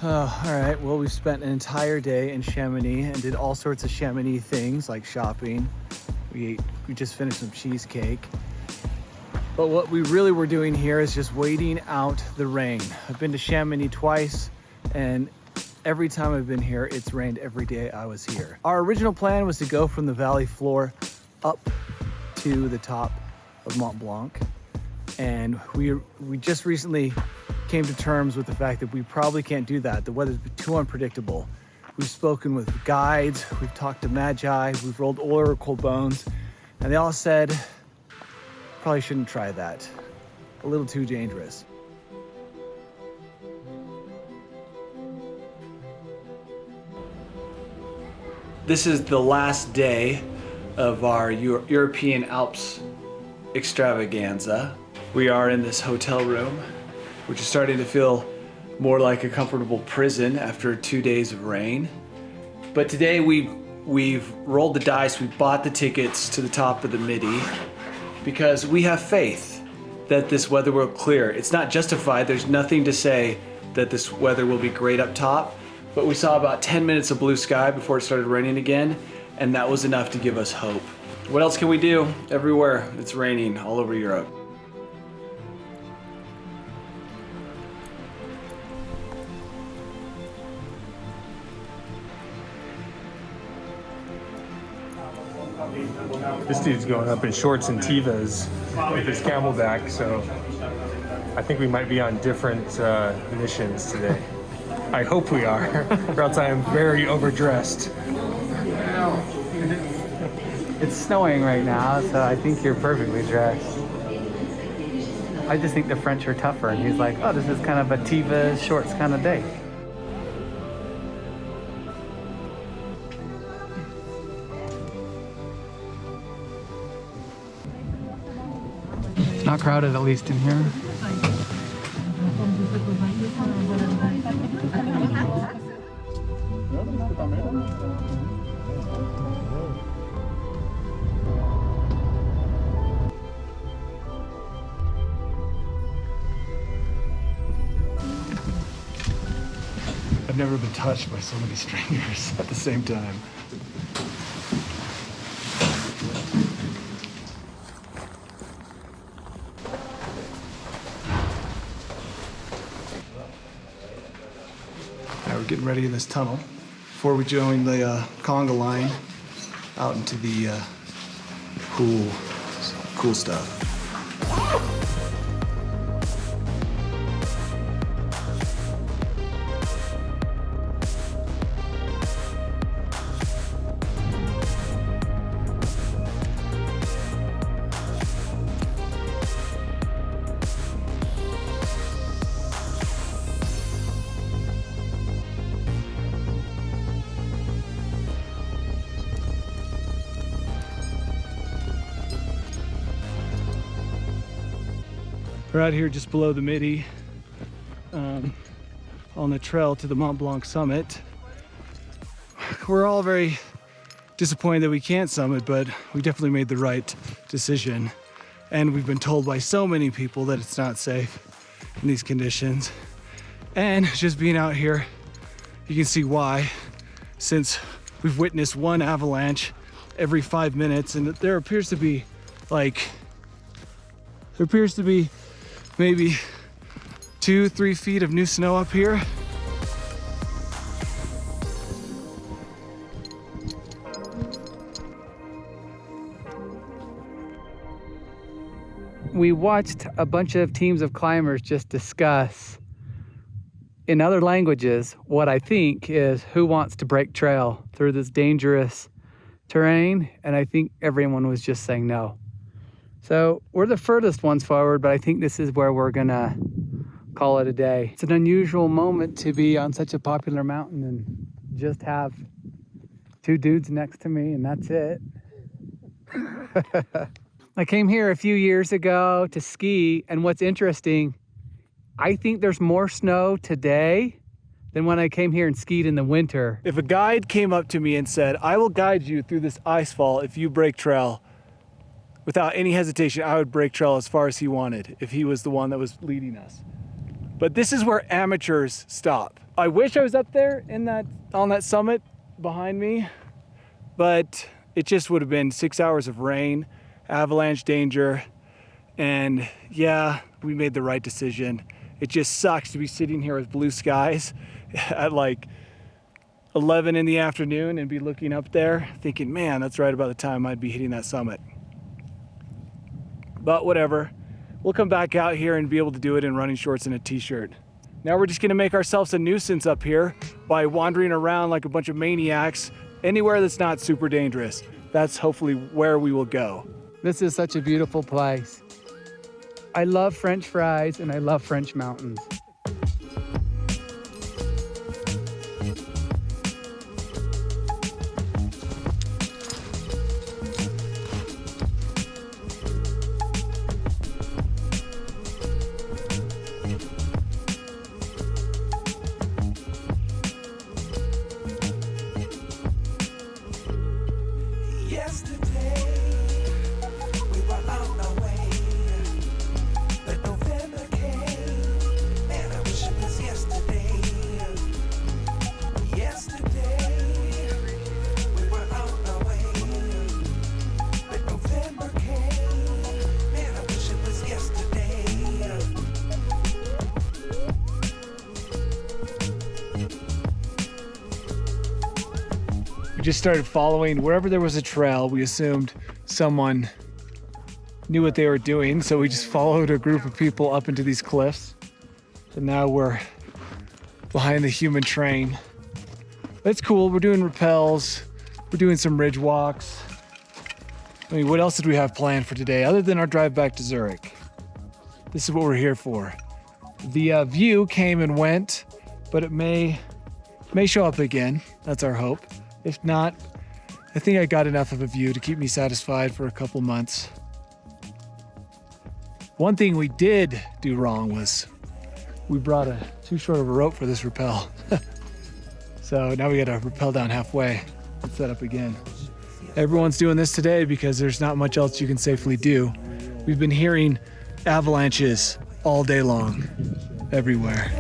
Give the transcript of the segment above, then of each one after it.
Oh, all right, well, we spent an entire day in Chamonix and did all sorts of Chamonix things like shopping. We just finished some cheesecake. But what we really were doing here is just waiting out the rain. I've been to Chamonix twice, and every time I've been here, it's rained every day I was here. Our original plan was to go from the valley floor up to the top of Mont Blanc. And we just recently came to terms with the fact that we probably can't do that. The weather's too unpredictable. We've spoken with guides, we've talked to magi, we've rolled oracle bones, and they all said, probably shouldn't try that. A little too dangerous. This is the last day of our European Alps extravaganza. We are in this hotel room, which is starting to feel more like a comfortable prison after 2 days of rain. But today we've rolled the dice, we bought the tickets to the top of the Midi because we have faith that this weather will clear. It's not justified, there's nothing to say that this weather will be great up top, but we saw about 10 minutes of blue sky before it started raining again, and that was enough to give us hope. What else can we do? Everywhere it's raining all over Europe. This dude's going up in shorts and Tevas with his camelback, so I think we might be on different missions today. I hope we are, or else I am very overdressed. It's snowing right now, so I think you're perfectly dressed. I just think the French are tougher, and he's like, oh, this is kind of a Tevas shorts kind of day. Not crowded, at least in here. I've never been touched by so many strangers at the same time. Now we're getting ready in this tunnel before we join the conga line out into the cool stuff. We're out here just below the Midi on the trail to the Mont Blanc summit. We're all very disappointed that we can't summit, but we definitely made the right decision. And we've been told by so many people that it's not safe in these conditions. And just being out here, you can see why, since we've witnessed one avalanche every 5 minutes, and there appears to be maybe 2-3 feet of new snow up here. We watched a bunch of teams of climbers just discuss in other languages what I think is who wants to break trail through this dangerous terrain, and I think everyone was just saying no. So we're the furthest ones forward, but I think this is where we're gonna call it a day. It's an unusual moment to be on such a popular mountain and just have 2 dudes next to me, and that's it. I came here a few years ago to ski, and what's interesting, I think there's more snow today than when I came here and skied in the winter. If a guide came up to me and said, I will guide you through this ice fall if you break trail, without any hesitation, I would break trail as far as he wanted if he was the one that was leading us. But this is where amateurs stop. I wish I was up there on that summit behind me, but it just would have been 6 hours of rain, avalanche danger, and yeah, we made the right decision. It just sucks to be sitting here with blue skies at like 11 in the afternoon and be looking up there thinking, man, that's right about the time I'd be hitting that summit. But whatever, we'll come back out here and be able to do it in running shorts and a t-shirt. Now we're just gonna make ourselves a nuisance up here by wandering around like a bunch of maniacs anywhere that's not super dangerous. That's hopefully where we will go. This is such a beautiful place. I love French fries and I love French mountains. We just started following wherever there was a trail. We assumed someone knew what they were doing, so we just followed a group of people up into these cliffs. So now we're behind the human train. It's cool. We're doing rappels. We're doing some ridge walks. I mean, what else did we have planned for today other than our drive back to Zurich? This is what we're here for. The view came and went, but it may show up again. That's our hope. If not, I think I got enough of a view to keep me satisfied for a couple months. One thing we did do wrong was we brought too short of a rope for this rappel. So now we got to rappel down halfway and set up again. Everyone's doing this today because there's not much else you can safely do. We've been hearing avalanches all day long, everywhere.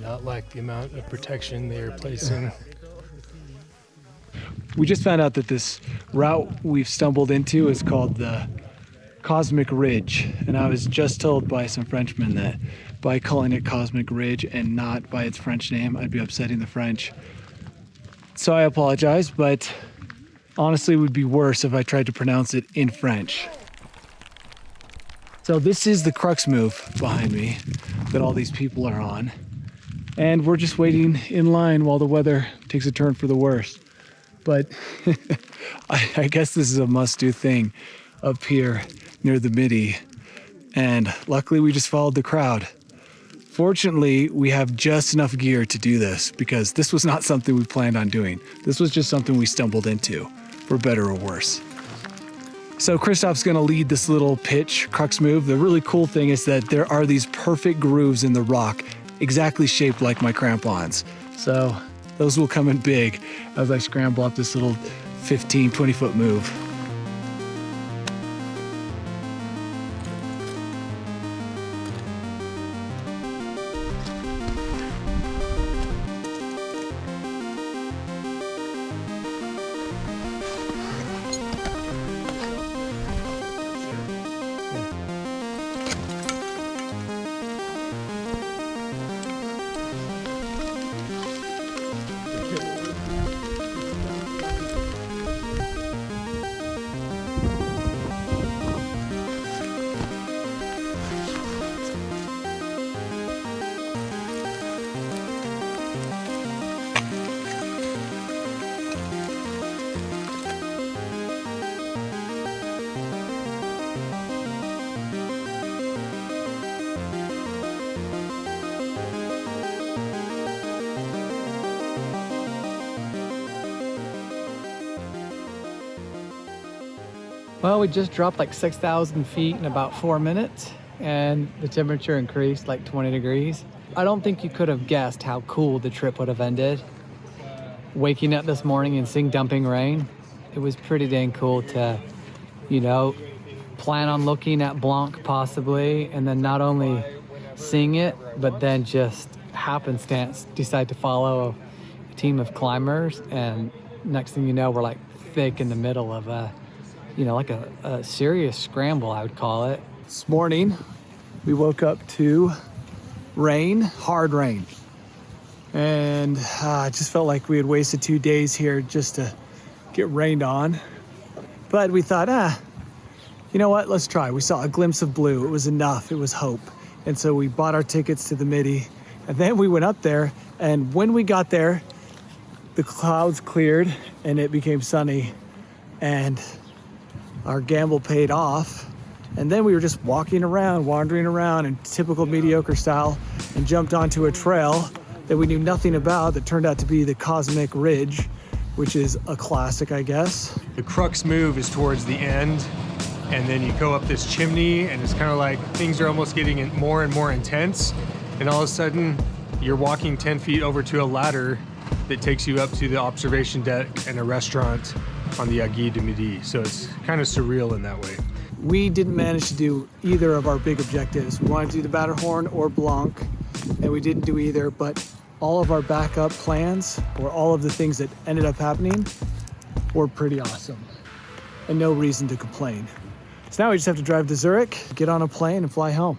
Not like the amount of protection they are placing. We just found out that this route we've stumbled into is called the Cosmique Ridge, and I was just told by some Frenchmen that by calling it Cosmique Ridge and not by its French name, I'd be upsetting the French. So I apologize, but honestly it would be worse if I tried to pronounce it in French. So this is the crux move behind me that all these people are on. And we're just waiting in line while the weather takes a turn for the worse. But I guess this is a must-do thing up here near the Midi. And luckily we just followed the crowd. Fortunately, we have just enough gear to do this because this was not something we planned on doing. This was just something we stumbled into, for better or worse. So Christoph's gonna lead this little pitch crux move. The really cool thing is that there are these perfect grooves in the rock exactly shaped like my crampons. So those will come in big as I scramble up this little 15, 20 foot move. Well, we just dropped like 6,000 feet in about 4 minutes, and the temperature increased like 20 degrees. I don't think you could have guessed how cool the trip would have ended. Waking up this morning and seeing dumping rain, it was pretty dang cool to, you know, plan on looking at Blanc possibly, and then not only seeing it, but then just happenstance decide to follow a team of climbers, and next thing you know, we're like thick in the middle of a, you know, like a serious scramble, I would call it. This morning, we woke up to rain, hard rain. And it just felt like we had wasted 2 days here just to get rained on. But we thought, you know what, let's try. We saw a glimpse of blue. It was enough, it was hope. And so we bought our tickets to the Midi. And then we went up there, and when we got there, the clouds cleared and it became sunny, and our gamble paid off. And then we were just walking around, wandering around in typical mediocre style, and jumped onto a trail that we knew nothing about that turned out to be the Cosmique Ridge, which is a classic, I guess. The crux move is towards the end, and then you go up this chimney, and it's kind of like things are almost getting more and more intense, and all of a sudden you're walking 10 feet over to a ladder that takes you up to the observation deck and a restaurant on the Aiguille du Midi. So it's kind of surreal in that way. We didn't manage to do either of our big objectives. We wanted to do the Matterhorn or Blanc, and we didn't do either, but all of our backup plans, or all of the things that ended up happening, were pretty awesome, and no reason to complain. So now we just have to drive to Zurich, get on a plane, and fly home.